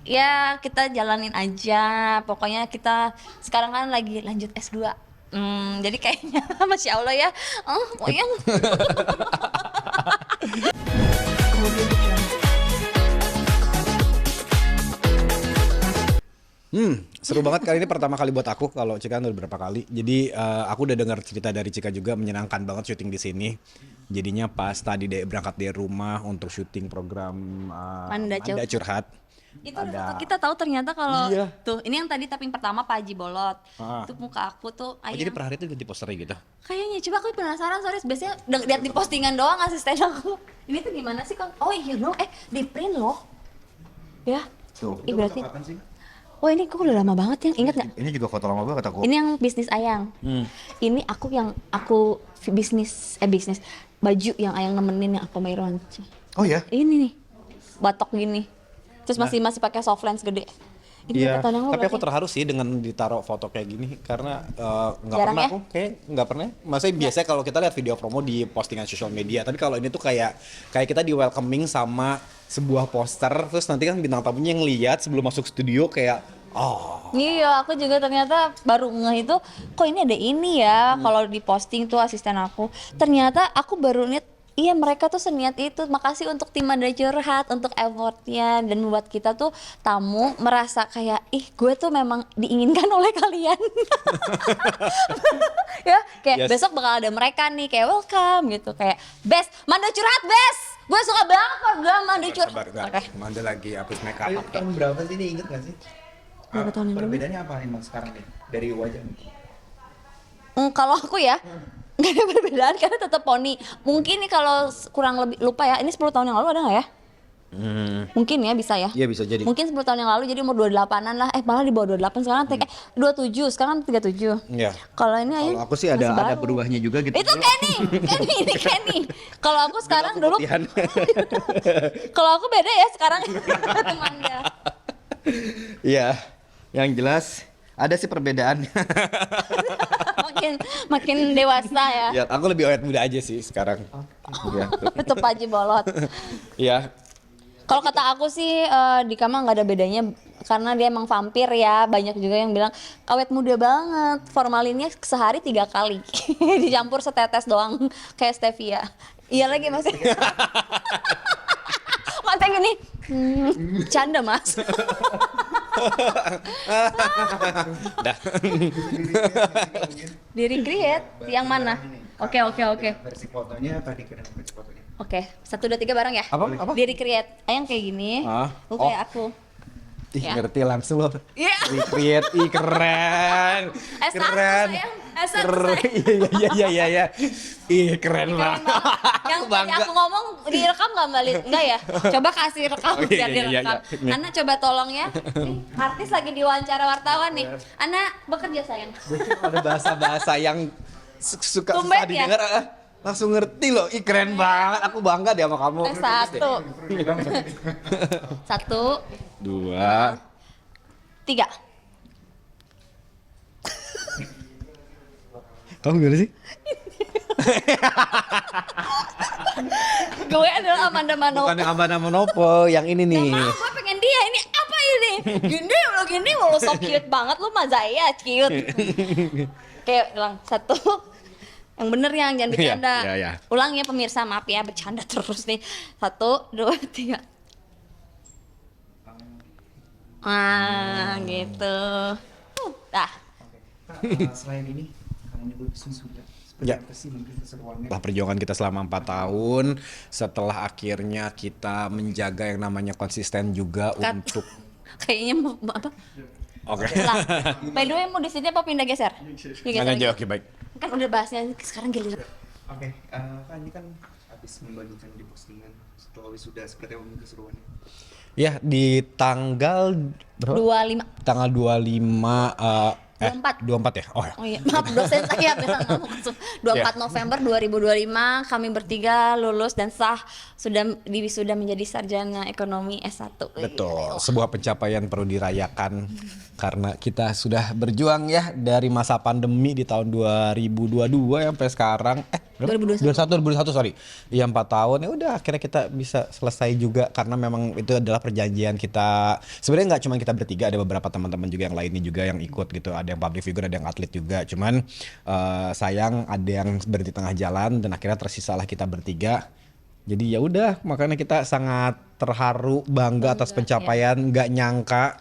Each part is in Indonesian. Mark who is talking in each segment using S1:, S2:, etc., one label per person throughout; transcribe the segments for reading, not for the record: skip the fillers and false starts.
S1: ya kita jalanin aja. Pokoknya kita sekarang kan lagi lanjut S2. Jadi kayaknya Masya Allah ya. Moyang.
S2: Seru banget kali ini pertama kali buat aku. Kalau Cika udah berapa kali. Jadi aku udah dengar cerita dari Cika juga, menyenangkan banget syuting di sini. Jadinya pas tadi berangkat dari rumah untuk syuting program
S1: Manda
S2: Curhat.
S1: Itu ada foto kita tahu ternyata kalau
S2: Iya.
S1: tuh ini yang tadi tapping pertama Pak Haji Bolot.
S2: Ah.
S1: Itu muka aku tuh
S2: Oh, jadi per hari itu ganti posternya gitu.
S1: kayaknya coba aku penasaran, sorry biasanya lihat di postingan doang asisten aku. Ini tuh gimana sih Kang? Oh iya dong, di print loh. Ya.
S3: Tuh,
S1: Ih, berarti
S3: kapan sih?
S1: oh ini kok udah lama banget ya, ingat nggak?
S3: Ini juga foto lama banget aku.
S1: Ini yang bisnis Ayang. Ini aku bisnis baju yang Ayang nemenin yang aku sama Irwan.
S3: Oh ya?
S1: Ini nih batok gini. Terus masih pakai soft lens gede. Ini
S2: Iya,
S1: berapa tahun yang lalu
S2: tapi aku
S1: berarti?
S2: terharu sih dengan ditaruh foto kayak gini karena nggak
S1: Jarang
S2: pernah
S1: ya?
S2: aku kayak nggak pernah. Maksudnya biasanya kalau kita lihat video promo di postingan sosial media, tapi kalau ini tuh kayak kita di welcoming sama sebuah poster, terus nanti kan bintang tamunya yang lihat sebelum masuk studio kayak
S1: Iya, aku juga ternyata baru ngeh itu, kok ini ada ini ya. Kalau di posting tuh asisten aku, ternyata aku baru lihat. Iya, mereka tuh seniat itu. Makasih untuk tim Manda Curhat untuk effortnya dan membuat kita tuh tamu merasa kayak gue tuh memang diinginkan oleh kalian. Ya, kayak
S2: Yes.
S1: besok bakal ada mereka nih kayak welcome gitu, kayak best Manda Curhat best. Gue suka banget program Manda Curhat.
S2: sabar
S1: Oke.
S2: Manda lagi habis make up.
S3: Ayo, tahun berapa sih ini, inget gak sih?
S1: Berapa tahun yang lalu?
S3: Perbedaannya apa emang sekarang nih? Dari wajah nih?
S1: Kalau aku ya nggak ada perbedaan karena tetap poni. Mungkin nih kalau kurang lebih lupa ya, ini 10 tahun yang lalu ada nggak ya? Mungkin ya bisa ya.
S2: Iya bisa jadi.
S1: Mungkin 10 tahun yang lalu jadi umur 28-an lah. Malah di bawah 28 sekarang 27, sekarang 37.
S2: Iya.
S1: Kalau ini Ayu
S3: Kalau aku sih
S1: masih
S3: ada
S1: baru.
S3: berubahnya juga gitu.
S1: Itu ini Kenny. Kalau aku sekarang dulu
S2: Putihan.
S1: kalau aku beda ya sekarang temannya.
S3: Iya, yang jelas ada sih perbedaan.
S1: makin dewasa ya.
S2: Ya, aku lebih awet muda aja sih sekarang. Iya.
S1: Tetep aja bolot.
S2: Iya.
S1: Kalau kata aku sih di Kama nggak ada bedanya karena dia emang vampir ya. Banyak juga yang bilang awet muda banget. Formalinnya sehari 3 kali dicampur setetes doang kayak stevia. Iya lagi mas. Mata gini. Canda mas.
S2: Dah.
S1: Di recreate yang mana? Oke.
S3: Versi fotonya tadi keren versi fotonya.
S1: Oke, 1, 2, 3 bareng ya?
S2: Apa?
S1: Di recreate. Ayang kayak gini. Lu kayak aku.
S2: Ih,
S1: Ya.
S2: ngerti langsung loh.
S1: Iya.
S2: Recreate, keren.
S1: S1
S2: Keren.
S1: sayang. S1
S2: Keren.
S1: sayang.
S2: Iya. Ih, keren banget.
S1: Yang tadi
S2: Bangga.
S1: aku ngomong direkam nggak Mbak Lid? Enggak ya? Coba kasih rekam
S2: Oh, iya,
S1: biar
S2: iya,
S1: direkam.
S2: iya.
S1: Ana coba tolong ya. Nih, artis lagi diwawancara wartawan nih. Ana bekerja sayang.
S2: Ada bahasa-bahasa yang suka
S1: Tumben
S2: susah
S1: ya?
S2: didengar. Langsung ngerti loh. Ih, keren banget. Aku bangga deh sama kamu.
S1: Satu. 1,
S2: 2.
S1: 3.
S2: Kamu gimana sih?
S1: Gue adalah Amanda Manopo.
S2: Bukan yang Amanda Manopo, yang ini nih.
S1: Gak mau, gue pengen dia. Ini apa ini? Gini lo so cute banget lo Mazaya cute. Kayak bilang 1. Yang bener yang jangan bercanda.
S2: Iya.
S1: Ulang ya pemirsa, maaf ya bercanda terus nih. 1, 2, 3. Gitu. Dah.
S3: Selain ini, kamu juga bisnis juga.
S2: Ya.
S3: Seperti apa sih mungkin keseruannya?
S2: Setelah perjuangan kita selama 4 tahun, setelah akhirnya kita menjaga yang namanya konsisten juga
S1: Cut.
S2: untuk
S1: Kayaknya mau apa?
S2: Oke.
S1: Ulang. By the way mau di sini apa pindah geser? Digeser
S2: Mana aja,
S1: lagi.
S2: oke baik.
S1: Kan udah bahasnya sekarang giliran.
S3: Oke, Kak, ini kan habis membagikan di postingan setelah wisuda, seperti apa mungkin keseruannya?
S2: Ya, di tanggal berapa?
S1: 25.
S2: Tanggal 25
S1: 24.
S2: 24 ya? Oh ya.
S1: Oh iya, maaf dosen saya bilang ngomong langsung. 24 November 2025 kami bertiga lulus dan sah sudah diwisuda menjadi sarjana ekonomi S1.
S2: Betul, sebuah pencapaian perlu dirayakan karena kita sudah berjuang ya dari masa pandemi di tahun 2022 sampai sekarang. 2021 sorry. Iya 4 tahun ya udah akhirnya kita bisa selesai juga karena memang itu adalah perjanjian kita. Sebenarnya nggak cuma kita bertiga, ada beberapa teman-teman juga yang lainnya juga yang ikut gitu. Ada yang public figure, ada yang atlet juga. Cuman sayang ada yang berhenti tengah jalan dan akhirnya tersisalah kita bertiga. Jadi ya udah makanya kita sangat terharu, bangga atas pencapaian, nggak nyangka.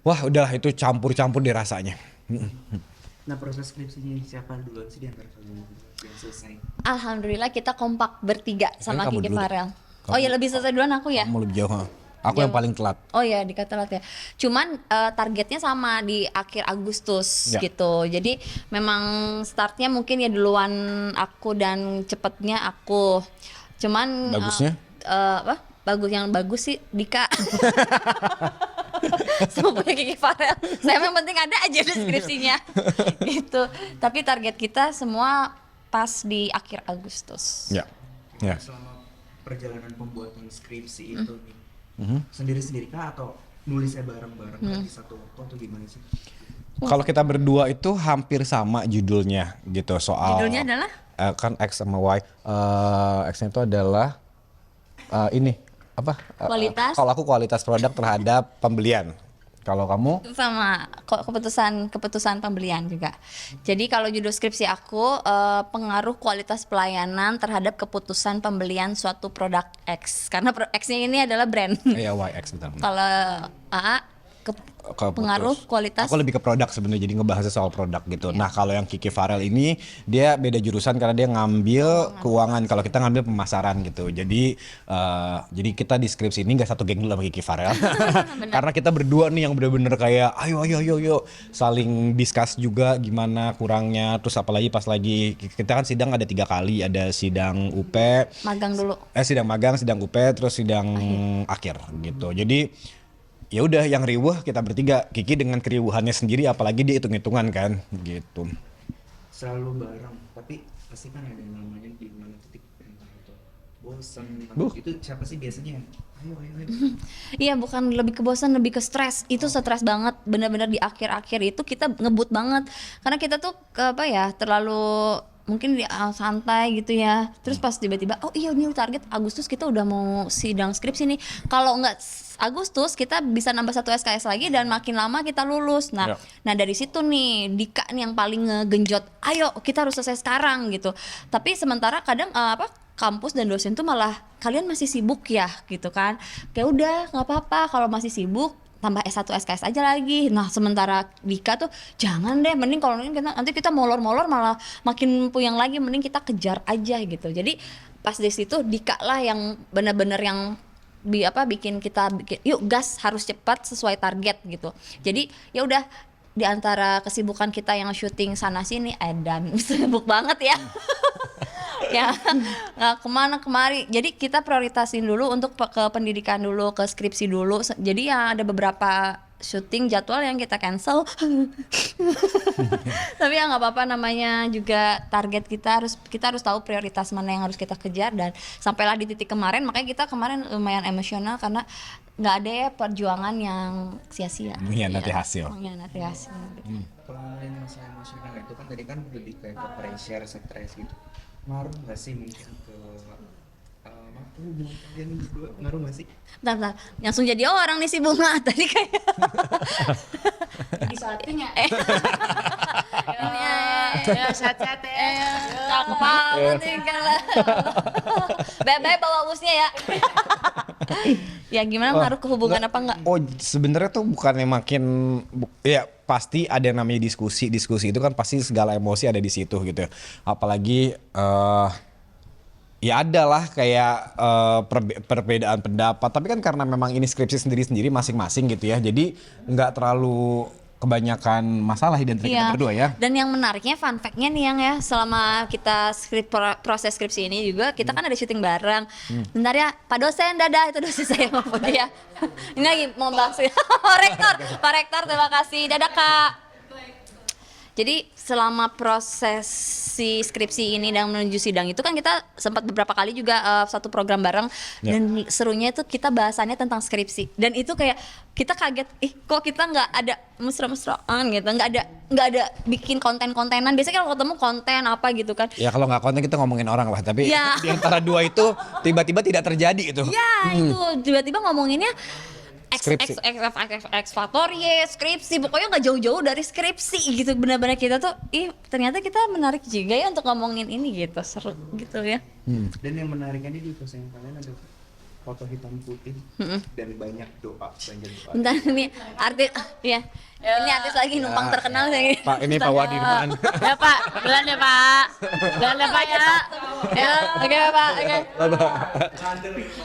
S2: Wah udahlah itu campur-campur deh rasanya.
S3: Nah proses skripsinya siapa duluan sih di antara kalian yang selesai?
S1: Alhamdulillah kita kompak bertiga sama
S2: Kamu
S1: Kiki
S2: dulu deh.
S1: Farel. Oh ya lebih selesai duluan aku ya?
S2: Kamu lebih jauh. Ha? Aku yang paling telat.
S1: Oh ya dikata telat ya. Cuman targetnya sama di akhir Agustus
S2: Ya.
S1: gitu. Jadi memang startnya mungkin ya duluan aku dan cepetnya aku. Cuman
S2: Bagusnya?
S1: Apa? Bagus sih Dika. Semuanya Kiki Farel. Saya yang penting ada aja deskripsinya. Gitu. Tapi target kita semua pas di akhir Agustus.
S2: Ya. Ya.
S3: Selama perjalanan pembuatan skripsi itu nih, sendiri-sendiri kah atau nulisnya bareng-bareng di satu waktu atau gimana sih?
S2: Kalau kita berdua itu hampir sama judulnya gitu soal.
S1: Judulnya adalah?
S2: Kan X sama Y. X-nya itu adalah ini apa?
S1: Kualitas.
S2: Kalau aku kualitas produk terhadap pembelian. Kalau kamu?
S1: Sama keputusan pembelian juga. Jadi kalau judul skripsi aku pengaruh kualitas pelayanan terhadap keputusan pembelian suatu produk X. Karena X-nya ini adalah brand.
S2: Iya YX betul.
S1: Kalau AA pengaruh kualitas.
S2: Aku lebih ke produk sebenarnya, jadi ngebahasnya soal produk gitu. Nah kalau yang Kiki Farel ini dia beda jurusan karena dia ngambil keuangan. Kalau kita ngambil pemasaran gitu. Jadi kita di skripsi ini nggak satu geng dulu sama Kiki Farel. Karena kita berdua nih yang bener-bener kayak ayo saling discuss juga gimana kurangnya. Terus apalagi pas lagi kita kan sidang ada 3 kali, ada sidang UP,
S1: Magang dulu.
S2: sidang magang, sidang UP, terus sidang akhir gitu. Jadi ya udah yang riuh kita bertiga, Kiki dengan keriuhannya sendiri, apalagi dia hitung-hitungan kan gitu.
S3: Selalu bareng, tapi pasti kan ada yang namanya di mana titik itu bosan. Itu siapa sih biasanya yang ayo.
S1: Iya bukan lebih ke bosan, lebih ke stres. Itu stres banget, benar-benar di akhir-akhir itu kita ngebut banget. Karena kita tuh terlalu mungkin santai gitu ya. Terus pas tiba-tiba oh iya ini target Agustus kita udah mau sidang skripsi nih. Kalau nggak Agustus kita bisa nambah 1 SKS lagi dan makin lama kita lulus. Nah, nah dari situ nih Dika nih yang paling ngegenjot. Ayo kita harus selesai sekarang gitu. Tapi sementara kadang kampus dan dosen tuh malah kalian masih sibuk ya gitu kan. Kayak udah nggak apa-apa kalau masih sibuk tambah S1 SKS aja lagi. Nah sementara Dika tuh jangan deh, mending kalau nanti kita molor-molor malah makin puyeng lagi, mending kita kejar aja gitu. Jadi pas di situ Dika lah yang benar-benar yang bikin kita yuk gas harus cepat sesuai target gitu. Jadi ya udah di antara kesibukan kita yang syuting sana sini dan sibuk banget ya. Ya nggak kemana kemari, jadi kita prioritasin dulu untuk ke pendidikan dulu, ke skripsi dulu. Jadi ya ada beberapa syuting jadwal yang kita cancel. Tapi ya nggak apa-apa, namanya juga target kita harus tahu prioritas mana yang harus kita kejar. Dan sampailah di titik kemarin, makanya kita kemarin lumayan emosional karena nggak ada ya perjuangan yang sia-sia.
S2: Mengkhianati hasil.
S1: Mengkhianati hasil.
S3: Pengalaman masalah emosional itu kan tadi kan lebih kayak ke pressure, stres gitu. Ngaruh nggak sih mungkin ke hubungan kalian berdua, ngaruh nggak sih?
S1: Bentar, langsung jadi orang nih si Bunga tadi kayak
S4: Di salting ya.
S1: ya sehat-sehat ya. Cakep banget nih kalau. Bye-bye bawa usnya ya. Ya gimana ngaruh ke hubungan apa enggak?
S2: Oh sebenarnya tuh bukannya makin ya pasti ada yang namanya diskusi itu kan pasti segala emosi ada di situ gitu. Apalagi ya ada lah kayak perbedaan pendapat, tapi kan karena memang ini skripsi sendiri-sendiri masing-masing gitu ya, jadi nggak terlalu kebanyakan masalah di antara kita berdua ya.
S1: Dan yang menariknya fun fact-nya nih yang ya, selama kita proses skripsi ini juga kita kan ada syuting bareng. Bentar ya, Pak dosen, dadah, itu dosen saya maupun dia. Ini lagi mau bahas Pak Rektor, terima kasih, dadah Kak. Jadi selama proses si skripsi ini dan menuju sidang itu kan kita sempat beberapa kali juga satu program bareng dan serunya itu kita bahasannya tentang skripsi dan itu kayak kita kaget, kok kita nggak ada mesra-mesraan gitu, nggak ada bikin konten-kontenan. Biasanya kalau ketemu konten apa gitu kan.
S2: Ya kalau nggak konten kita ngomongin orang lah, tapi
S1: Ya.
S2: di antara dua itu tiba-tiba tidak terjadi itu.
S1: Ya itu tiba-tiba ngomonginnya
S2: Skripsi.
S1: ekskvatorie, skripsi, pokoknya nggak jauh-jauh dari skripsi gitu. Benar-benar kita tuh, ternyata kita menarik juga ya untuk ngomongin ini gitu, seru gitu ya.
S3: Dan yang menariknya di postingan kalian ada foto hitam putih dan banyak doa.
S1: Bentar ini artis, ya ini artis lagi numpang terkenal saya.
S2: Pak, ini Pak Wadirman.
S1: Ya Pak, jalan ya Pak, jalan ya Pak ya. Ya, oke Pak, oke.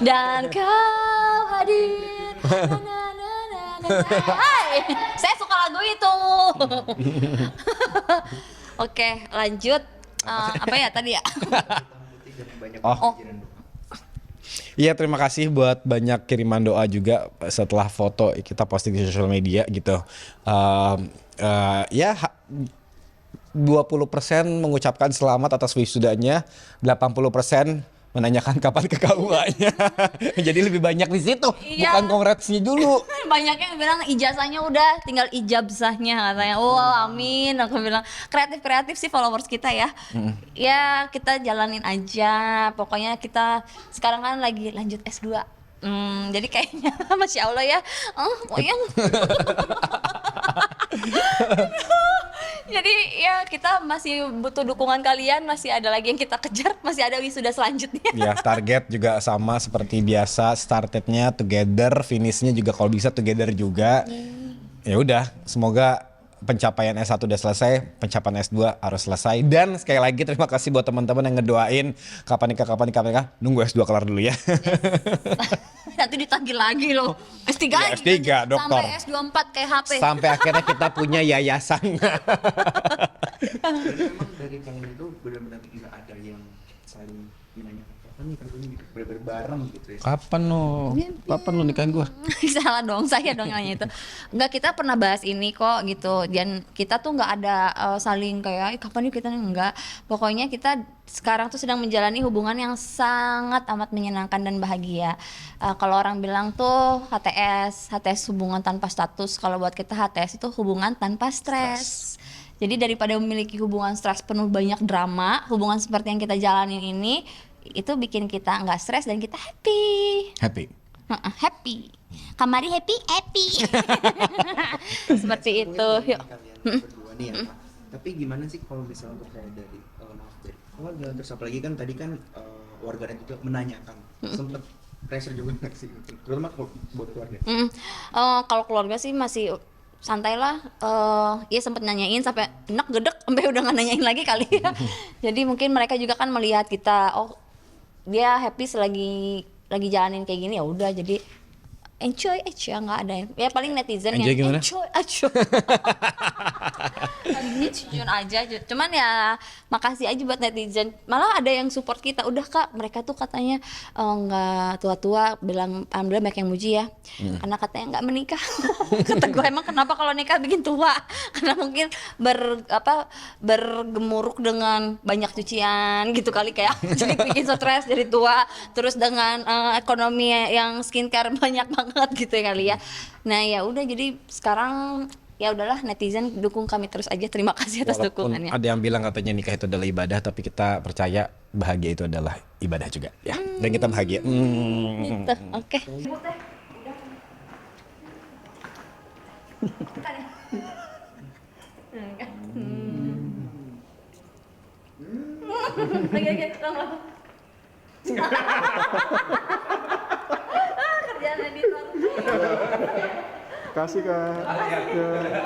S1: Dan kau hadir. Na, na, na, na, na. Hai, saya suka lagu itu. Oke, lanjut. Apa ya tadi ya?
S2: Oh. Iya, terima kasih buat banyak kiriman doa juga setelah foto kita posting di sosial media gitu. Ya 20% mengucapkan selamat atas wisudanya, 80% menanyakan kapan ke KUA-nya. Jadi lebih banyak di situ,
S1: Iya.
S2: bukan kongresinya dulu.
S1: Banyak yang bilang ijazahnya udah, tinggal ijabzahnya katanya. Wow, amin. Aku bilang kreatif sih followers kita ya. Ya kita jalanin aja. Pokoknya kita sekarang kan lagi lanjut S2. Jadi kayaknya Masya Allah ya. Pokoknya jadi ya kita masih butuh dukungan kalian, masih ada lagi yang kita kejar, masih ada wisuda selanjutnya.
S2: Ya, target juga sama seperti biasa, startednya together, finishnya juga kalau bisa together juga. Ya udah, semoga pencapaian S1 udah selesai, pencapaian S2 harus selesai. Dan sekali lagi terima kasih buat teman-teman yang ngedoain kapan nikah. Nunggu S2 kelar dulu ya.
S1: Nanti ditagih lagi loh. S3
S2: Ya,
S1: lagi.
S2: S3, dokter.
S1: Sampai S24 kayak HP.
S2: Sampai akhirnya kita punya yayasan.
S3: Memang dari kalian itu benar-benar nggak ada yang saling menanyakan kapan nih kalian gitu, benar-benar bareng gitu ya.
S2: Kapan lu nikahin gua?
S1: Salah dong, saya dong yang nanya itu. Enggak, kita pernah bahas ini kok gitu. Dan kita tuh nggak ada saling kayak kapan yuk kita enggak. Pokoknya kita sekarang tuh sedang menjalani hubungan yang sangat amat menyenangkan dan bahagia. Kalau orang bilang tuh HTS hubungan tanpa status. Kalau buat kita HTS itu hubungan tanpa stres. Jadi daripada memiliki hubungan stres penuh banyak drama, hubungan seperti yang kita jalanin ini itu bikin kita nggak stres dan kita happy. Happy. Kamari happy. Seperti itu. Yuk.
S3: Kalian berdua nih ya Pak. Tapi gimana sih kalau misalnya untuk kayak dari dari keluarga, terus apalagi kan tadi kan warganet juga menanyakan, sempet pressure juga nggak sih, terutama kalau buat keluarga.
S1: Kalau keluarga sih masih santai lah. Ya sempet nanyain sampai enak gedek sampai udah nggak nanyain lagi kali ya. Jadi mungkin mereka juga kan melihat kita, oh dia happy selagi lagi jalanin kayak gini, ya udah jadi enjoy aja, nggak ada ya paling netizen
S2: Enjoy
S1: yang
S2: gimana?
S1: enjoy aja. Ini jujur aja, cuman ya makasih aja buat netizen. Malah ada yang support kita, udah Kak, mereka tuh katanya nggak tua-tua, bilang alhamdulillah banyak yang muji ya, karena katanya nggak menikah. Kata gue, emang kenapa kalau nikah bikin tua? Karena mungkin bergemuruk dengan banyak cucian gitu kali, kayak jadi bikin stres jadi tua, terus dengan ekonomi yang skincare banyak banget gitu ya kali ya. Nah ya udah, jadi sekarang ya udahlah, netizen dukung kami terus aja. Terima kasih atas
S2: Walaupun
S1: dukungannya.
S2: ada yang bilang katanya nikah itu adalah ibadah, tapi kita percaya bahagia itu adalah ibadah juga ya. Dan kita bahagia.
S1: Gitu. Oke.
S5: Kasih Kak. Ya.